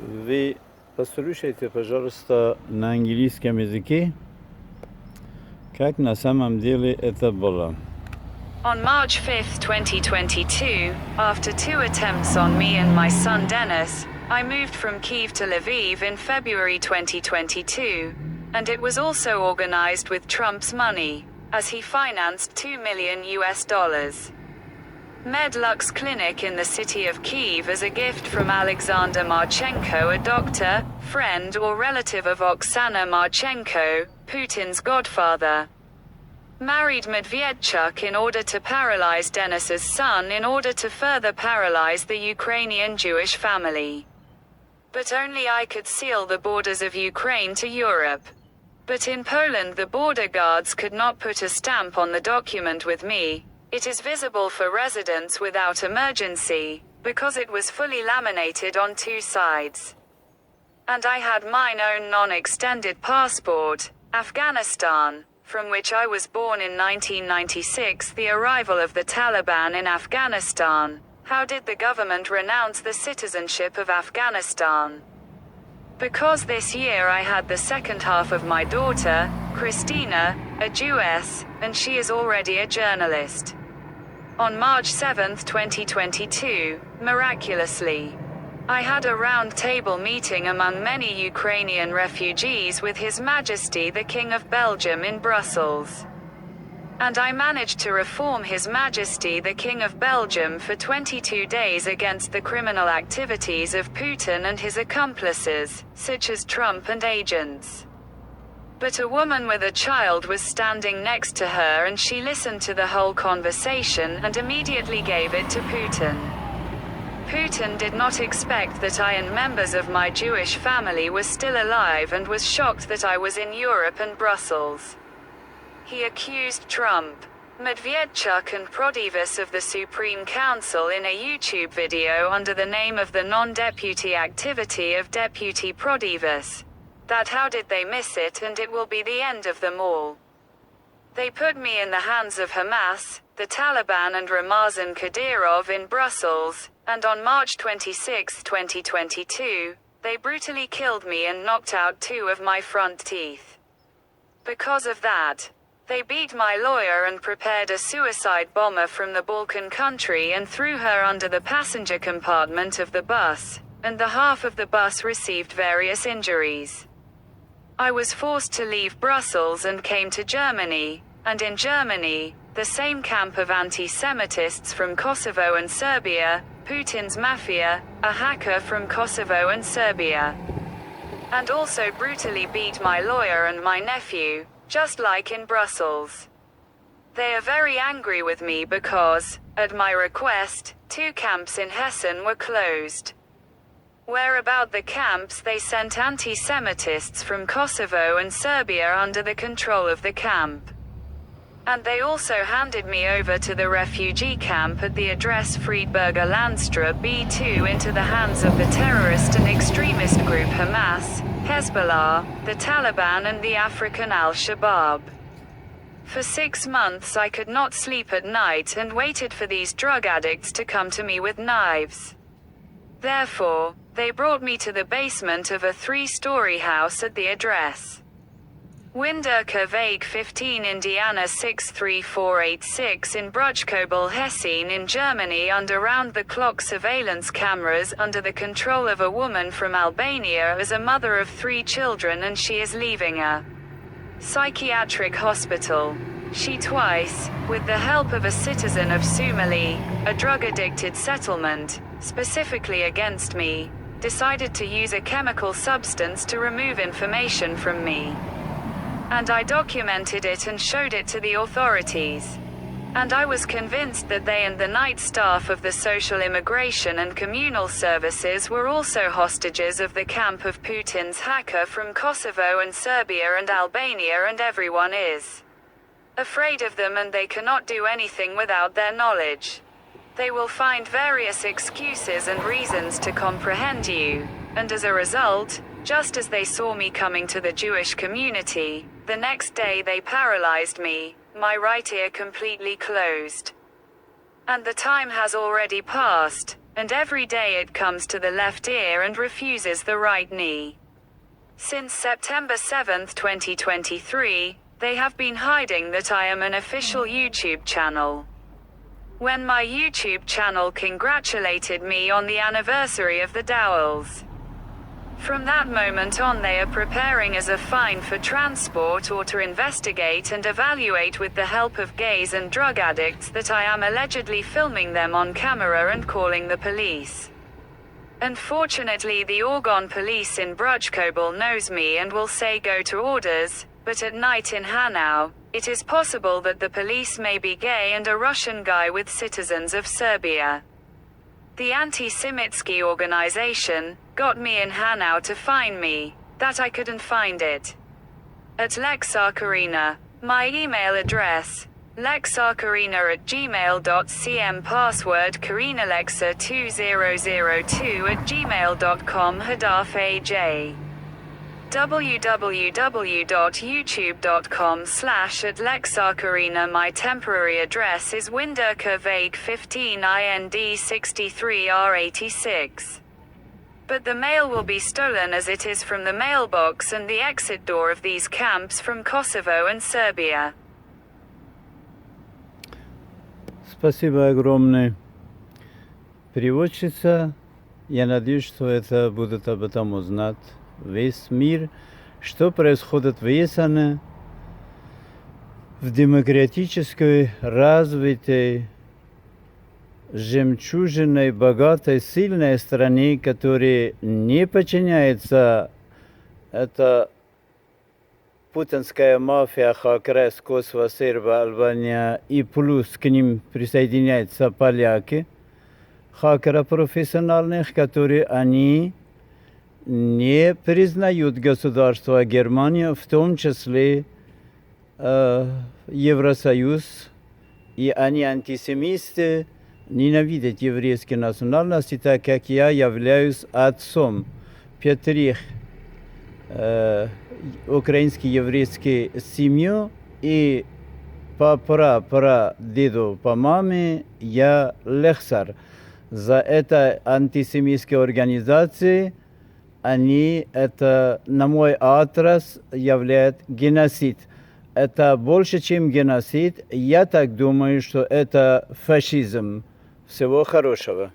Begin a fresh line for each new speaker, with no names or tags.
Ви послушайте, пожалуйста, на английском языке, как на самом деле это было.
On March 5, 2022, after 2 attempts on me and my son Dennis, I moved from Kyiv to Lviv in February 2022, and it was also organized with Trump's money, as he financed $2 million. Medlux Clinic in the city of Kyiv as a gift from Alexander Marchenko, a doctor, friend or relative of Oksana Marchenko, Putin's godfather. Married Medvedchuk in order to paralyze Denis's son in order to further paralyze the Ukrainian Jewish family. But only I could seal the borders of Ukraine to Europe. But in Poland the border guards could not put a stamp on the document with me. It is visible for residents without emergency, because it was fully laminated on 2 sides. And I had mine own non-extended passport, Afghanistan, from which I was born in 1996. The arrival of the Taliban in Afghanistan. How did the government renounce the citizenship of Afghanistan? Because this year I had the second half of my daughter, Christina, a Jewess, and she is already a journalist. On March 7, 2022, miraculously, I had a round-table meeting among many Ukrainian refugees with His Majesty the King of Belgium in Brussels. And I managed to reform His Majesty the King of Belgium for 22 days against the criminal activities of Putin and his accomplices, such as Trump and agents. But a woman with a child was standing next to her and she listened to the whole conversation and immediately gave it to Putin. Putin did not expect that I and members of my Jewish family were still alive and was shocked that I was in Europe and Brussels. He accused Trump, Medvedchuk and Prodivis of the Supreme Council in a YouTube video under the name of the non-deputy activity of Deputy Prodivis. That how did they miss it, and it will be the end of them all. They put me in the hands of Hamas, the Taliban and Ramazan Kadyrov in Brussels, and on March 26, 2022, they brutally killed me and knocked out 2 of my front teeth. Because of that, they beat my lawyer and prepared a suicide bomber from the Balkan country and threw her under the passenger compartment of the bus, and the half of the bus received various injuries. I was forced to leave Brussels and came to Germany, and in Germany, the same camp of anti-Semitists from Kosovo and Serbia, Putin's Mafia, a hacker from Kosovo and Serbia. And also brutally beat my lawyer and my nephew, just like in Brussels. They are very angry with me because, at my request, 2 camps in Hessen were closed. Where about the camps they sent anti-Semitists from Kosovo and Serbia under the control of the camp. And they also handed me over to the refugee camp at the address Friedberger Landstraße B2 into the hands of the terrorist and extremist group Hamas, Hezbollah, the Taliban and the African Al-Shabaab. For 6 months I could not sleep at night and waited for these drug addicts to come to me with knives. Therefore, they brought me to the basement of a 3-story house at the address Winderker Weg 15 Indiana 63486 in Bruchkobel Hessen in Germany under round-the-clock surveillance cameras under the control of a woman from Albania as a mother of 3 children, and she is leaving a psychiatric hospital. She twice, with the help of a citizen of Somali, a drug-addicted settlement, specifically against me, decided to use a chemical substance to remove information from me. And I documented it and showed it to the authorities. And I was convinced that they and the night staff of the social immigration and communal services were also hostages of the camp of Putin's hacker from Kosovo and Serbia and Albania, and everyone is afraid of them and they cannot do anything without their knowledge. They will find various excuses and reasons to comprehend you, and as a result, just as they saw me coming to the Jewish community, the next day they paralyzed me, my right ear completely closed. And the time has already passed, and every day it comes to the left ear and refuses the right knee. Since September 7, 2023, they have been hiding that I am an official YouTube channel. When my YouTube channel congratulated me on the anniversary of the dowels. From that moment on they are preparing as a fine for transport or to investigate and evaluate with the help of gays and drug addicts that I am allegedly filming them on camera and calling the police. Unfortunately the Orgon police in Brujkobel knows me and will say go to orders, but at night in Hanau, it is possible that the police may be gay and a Russian guy with citizens of Serbia. The Anti-Semitic organization got me in Hanau to find me, that I couldn't find it. At Lexarkarina, my email address, lexarkarina@gmail.com, password karinalexa2002@gmail.com, Hadaf AJ. www.youtube.com/@lexarkarina. My temporary address is Winderka Vague 15 IND 63R86. But the mail will be stolen as it is from the mailbox and the exit door of these camps from Kosovo and Serbia.
Спасибо огромное. Переводчица, я надеюсь, что это будет об этом узнать весь мир, что происходит в Есане, в демократической, развитой, жемчужиной, богатой, сильной стране, которая не подчиняется, это путинская мафия, Хакрес, Kosovo, Serbia, Albania, и плюс к ним присоединяются поляки, хакеры профессиональных, которые они не признают государство Германия, в том числе Евросоюз, и они антисемисты, ненавидят еврейские национальности, так как я являюсь отцом 5 украинских еврейских семей, и по прадеду, по маме я лекцар. За это антисемитские организации, они это на мой адрес являют геноцид. Это больше, чем геноцид. Я так думаю, что это фашизм. Всего хорошего.